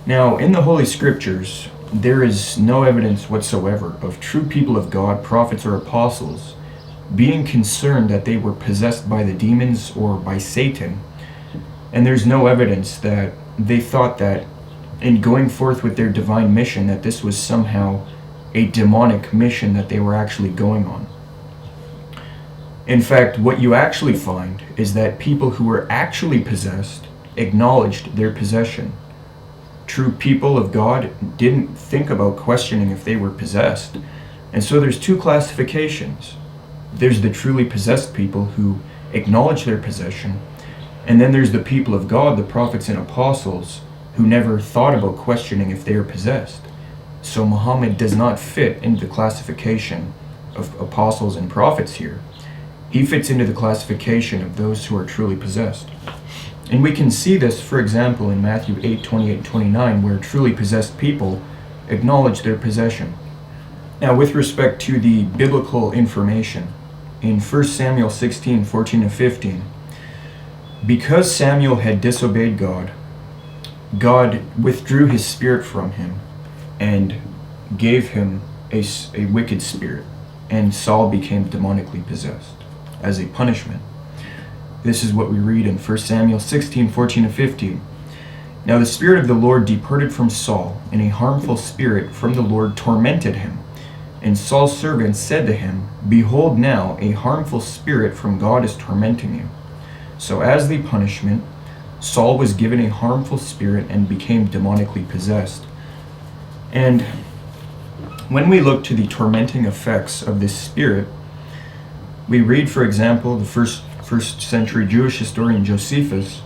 Now, in the Holy Scriptures, there is no evidence whatsoever of true people of God, prophets or apostles, being concerned that they were possessed by the demons or by Satan. And there's no evidence that they thought that in going forth with their divine mission, that this was somehow a demonic mission that they were actually going on. In fact, what you actually find is that people who were actually possessed acknowledged their possession. True people of God didn't think about questioning if they were possessed. And so there's two classifications. There's the truly possessed people who acknowledge their possession, and then there's the people of God, the prophets and apostles, who never thought about questioning if they are possessed. So Muhammad does not fit into the classification of apostles and prophets here. He fits into the classification of those who are truly possessed. And we can see this, for example, in Matthew 8:28-29, where truly possessed people acknowledge their possession. Now, with respect to the biblical information, in 1 Samuel 16:14-15, because Samuel had disobeyed God, God withdrew his spirit from him and gave him a wicked spirit, and Saul became demonically possessed as a punishment. This is what we read in 1 Samuel 16:14-15. Now the Spirit of the Lord departed from Saul, and a harmful spirit from the Lord tormented him. And Saul's servants said to him, Behold now, a harmful spirit from God is tormenting you. So as the punishment, Saul was given a harmful spirit and became demonically possessed. And when we look to the tormenting effects of this spirit, we read, for example, the first century Jewish historian Josephus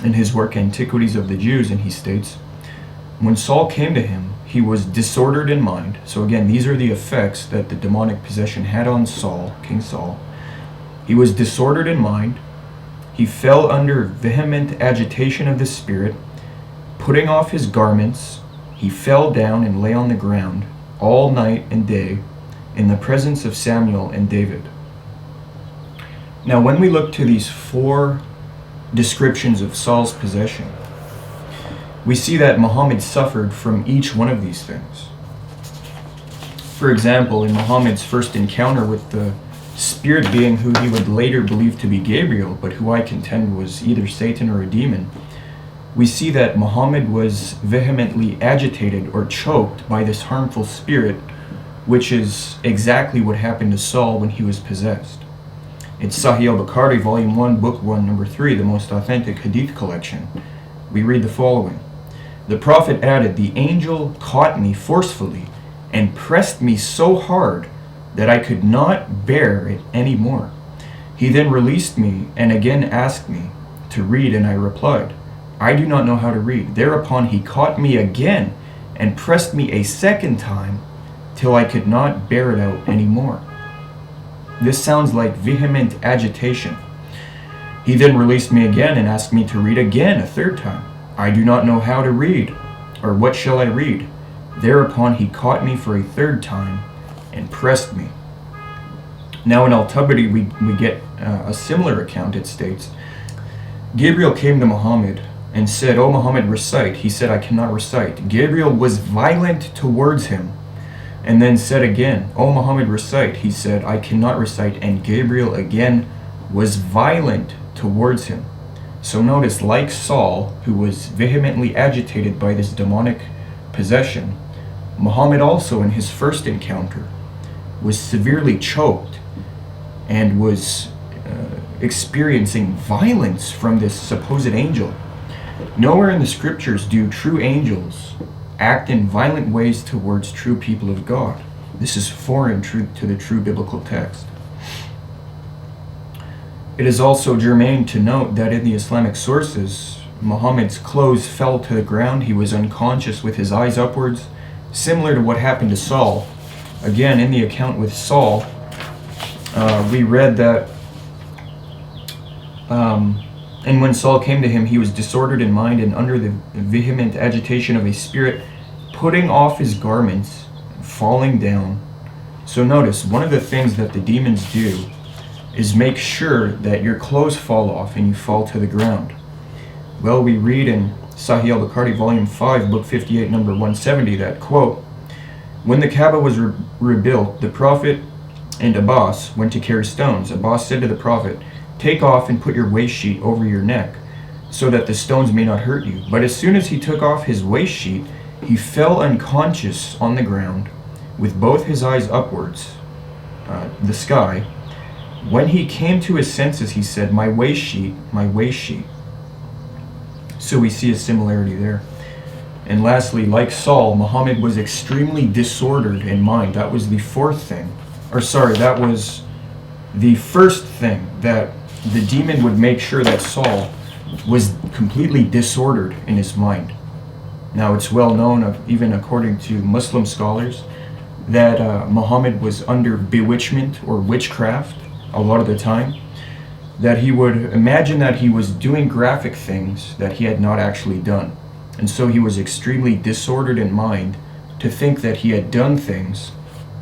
in his work Antiquities of the Jews, and he states, when Saul came to him, he was disordered in mind. So again, these are the effects that the demonic possession had on Saul, King Saul. He was disordered in mind. He fell under vehement agitation of the spirit. Putting off his garments, he fell down and lay on the ground all night and day in the presence of Samuel and David. Now, when we look to these four descriptions of Saul's possession, we see that Muhammad suffered from each one of these things. For example, in Muhammad's first encounter with the spirit being who he would later believe to be Gabriel, but who I contend was either Satan or a demon, we see that Muhammad was vehemently agitated or choked by this harmful spirit, which is exactly what happened to Saul when he was possessed. It's Sahih al-Bukhari, Volume 1, Book 1, Number 3, the most authentic hadith collection. We read the following. The Prophet added, The angel caught me forcefully and pressed me so hard that I could not bear it any more. He then released me and again asked me to read, and I replied, I do not know how to read. Thereupon he caught me again and pressed me a second time till I could not bear it out any more. This sounds like vehement agitation. He then released me again and asked me to read again a third time. I do not know how to read, or what shall I read? Thereupon he caught me for a third time and pressed me. Now in Al-Tabari we get a similar account. It states, Gabriel came to Muhammad and said, O Muhammad, recite. He said, I cannot recite. Gabriel was violent towards him and then said again, O Muhammad, recite. He said, I cannot recite. And Gabriel again was violent towards him. So notice, like Saul, who was vehemently agitated by this demonic possession, Muhammad also in his first encounter was severely choked and was experiencing violence from this supposed angel. Nowhere in the scriptures do true angels act in violent ways towards true people of God. This is foreign to the true biblical text. It is also germane to note that in the Islamic sources, Muhammad's clothes fell to the ground. He was unconscious with his eyes upwards, similar to what happened to Saul. Again, in the account with Saul, we read that, and when Saul came to him, he was disordered in mind and under the vehement agitation of a spirit, putting off his garments, falling down. So notice, one of the things that the demons do is make sure that your clothes fall off and you fall to the ground. Well, we read in Sahih al-Bukhari, Volume 5, Book 58, number 170, that, quote, when the Kaaba was rebuilt, the Prophet and Abbas went to carry stones. Abbas said to the Prophet, take off and put your waist sheet over your neck, so that the stones may not hurt you. But as soon as he took off his waist sheet, he fell unconscious on the ground, with both his eyes upwards, the sky. When he came to his senses, he said, my waist sheet, my waist sheet. So we see a similarity there. And lastly, like Saul, Muhammad was extremely disordered in mind. That was the fourth thing. That was the first thing, that the demon would make sure that Saul was completely disordered in his mind. Now, it's well known, even according to Muslim scholars, that Muhammad was under bewitchment or witchcraft a lot of the time, that he would imagine that he was doing graphic things that he had not actually done. And so he was extremely disordered in mind to think that he had done things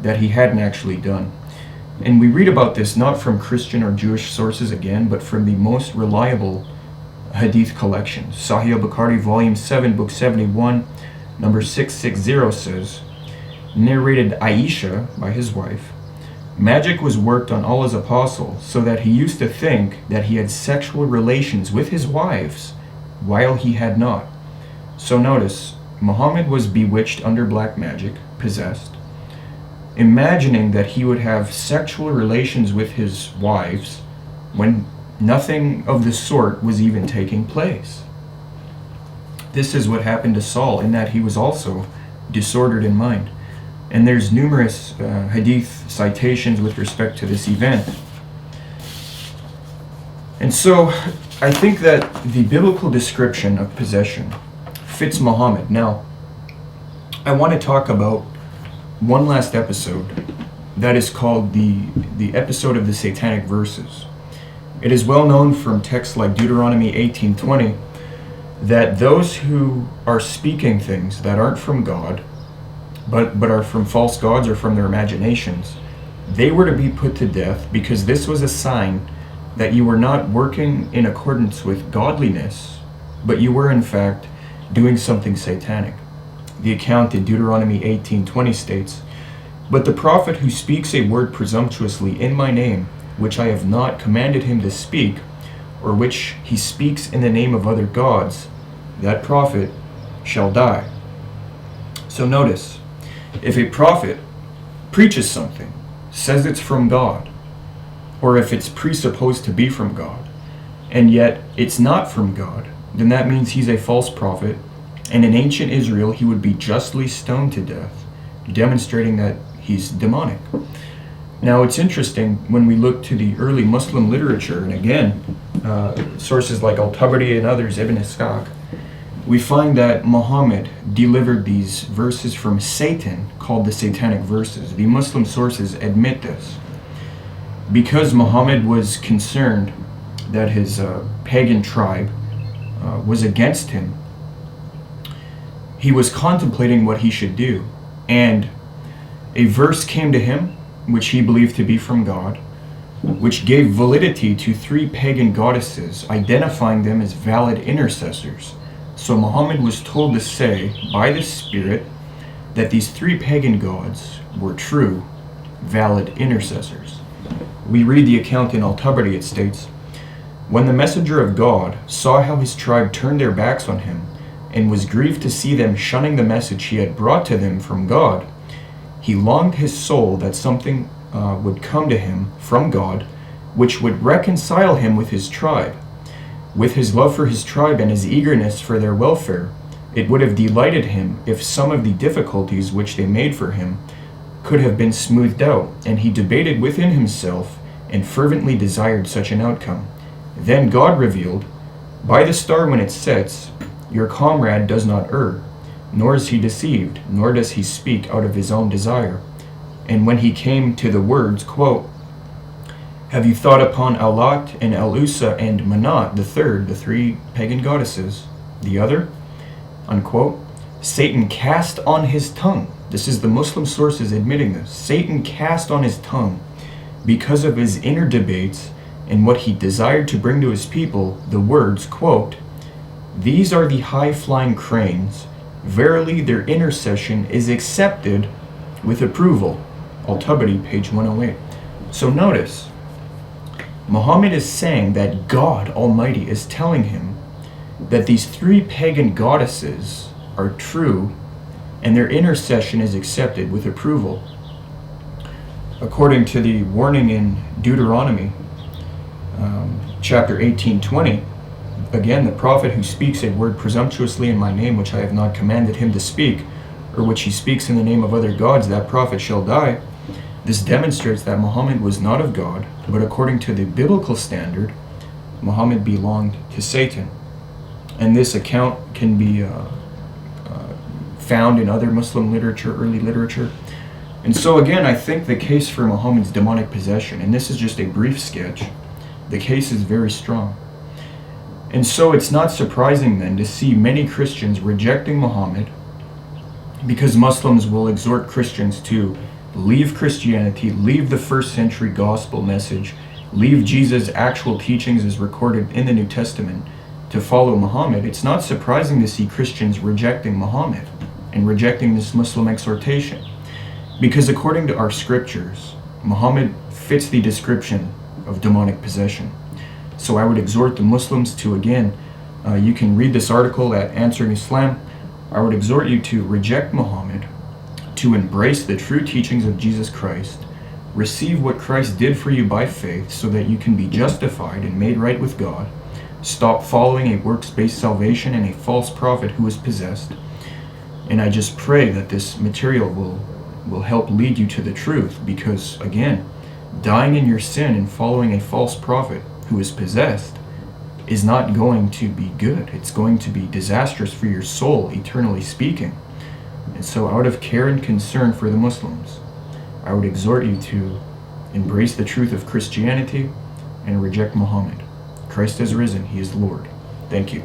that he hadn't actually done. And we read about this not from Christian or Jewish sources again, but from the most reliable hadith collections. Sahih al-Bukhari, Volume 7, Book 71, number 660 says, narrated Aisha by his wife, magic was worked on Allah's apostle so that he used to think that he had sexual relations with his wives while he had not. So notice, Muhammad was bewitched under black magic, possessed, imagining that he would have sexual relations with his wives when nothing of the sort was even taking place. This is what happened to Saul, in that he was also disordered in mind. And there's numerous hadith citations with respect to this event. And so I think that the biblical description of possession fits Muhammad. Now, I want to talk about one last episode that is called the episode of the Satanic Verses. It is well known from texts like Deuteronomy 18:20 that those who are speaking things that aren't from God, but are from false gods or from their imaginations, they were to be put to death, because this was a sign that you were not working in accordance with godliness, but you were in fact doing something satanic. The account in Deuteronomy 18:20 states, but the prophet who speaks a word presumptuously in my name, which I have not commanded him to speak, or which he speaks in the name of other gods, that prophet shall die. So notice, if a prophet preaches something, says it's from God, or if it's presupposed to be from God, and yet it's not from God, then that means he's a false prophet, and in ancient Israel he would be justly stoned to death, demonstrating that he's demonic. Now, it's interesting when we look to the early Muslim literature, and again, sources like Al-Tabari and others, Ibn Ishaq, we find that Muhammad delivered these verses from Satan, called the Satanic Verses. The Muslim sources admit this. Because Muhammad was concerned that his pagan tribe was against him, he was contemplating what he should do. And a verse came to him, which he believed to be from God, which gave validity to 3 pagan goddesses, identifying them as valid intercessors. So Muhammad was told to say, by the Spirit, that these 3 pagan gods were true, valid intercessors. We read the account in Al-Tabari. It states, when the messenger of God saw how his tribe turned their backs on him, and was grieved to see them shunning the message he had brought to them from God, he longed his soul that something would come to him from God, which would reconcile him with his tribe. With his love for his tribe and his eagerness for their welfare, it would have delighted him if some of the difficulties which they made for him could have been smoothed out, and he debated within himself and fervently desired such an outcome. Then God revealed, by the star when it sets, your comrade does not err, nor is he deceived, nor does he speak out of his own desire. And when he came to the words, quote, have you thought upon Alat and Al-Usa and Manat, the third, the 3 pagan goddesses, the other, unquote, Satan cast on his tongue. This is the Muslim sources admitting this. Satan cast on his tongue, because of his inner debates and what he desired to bring to his people, the words, quote, These are the high-flying cranes. Verily, their intercession is accepted with approval. Al-Tabari, page 108. So notice, Muhammad is saying that God Almighty is telling him that these three pagan goddesses are true and their intercession is accepted with approval. According to the warning in Deuteronomy, chapter 18:20, again, the prophet who speaks a word presumptuously in my name, which I have not commanded him to speak, or which he speaks in the name of other gods, that prophet shall die. This demonstrates that Muhammad was not of God, but according to the biblical standard, Muhammad belonged to Satan. And this account can be found in other Muslim literature, early literature. And so again, I think the case for Muhammad's demonic possession, and this is just a brief sketch, the case is very strong. And so it's not surprising then to see many Christians rejecting Muhammad, because Muslims will exhort Christians to leave Christianity, leave the first century gospel message, leave Jesus' actual teachings as recorded in the New Testament to follow Muhammad. It's not surprising to see Christians rejecting Muhammad and rejecting this Muslim exhortation, because according to our scriptures, Muhammad fits the description of demonic possession. So I would exhort the Muslims to, again, you can read this article at Answering Islam. I would exhort you to reject Muhammad, to embrace the true teachings of Jesus Christ, receive what Christ did for you by faith so that you can be justified and made right with God, stop following a works-based salvation and a false prophet who is possessed. And I just pray that this material will help lead you to the truth, because again, dying in your sin and following a false prophet who is possessed is not going to be good. It's going to be disastrous for your soul, eternally speaking. And so out of care and concern for the Muslims, I would exhort you to embrace the truth of Christianity and reject Muhammad. Christ has risen. He is Lord. Thank you.